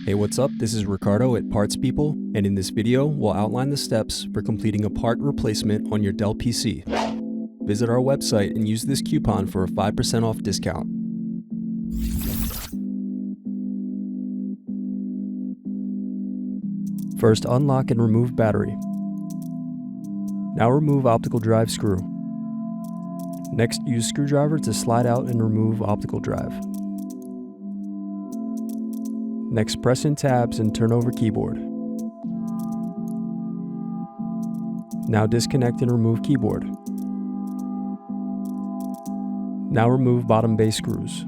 Hey, what's up? This is Ricardo at Parts People, and in this video, we'll outline the steps for completing a part replacement on your Dell PC. Visit our website and use this coupon for a 5% off discount. First, unlock and remove battery. Now remove optical drive screw. Next, use screwdriver to slide out and remove optical drive. Next, press in tabs and turn over keyboard. Now disconnect and remove keyboard. Now remove bottom base screws.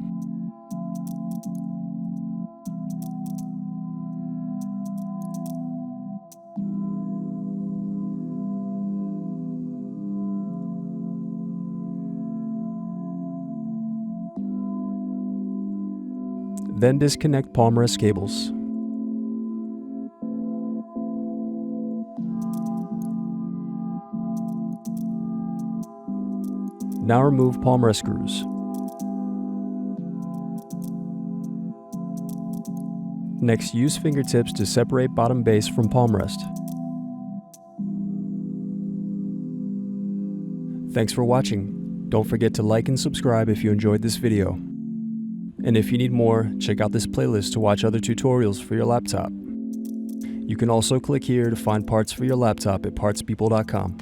Then disconnect palmrest cables. Now remove palmrest screws. Next, use fingertips to separate bottom base from palmrest. Thanks for watching. Don't forget to like and subscribe if you enjoyed this video. And if you need more, check out this playlist to watch other tutorials for your laptop. You can also click here to find parts for your laptop at partspeople.com.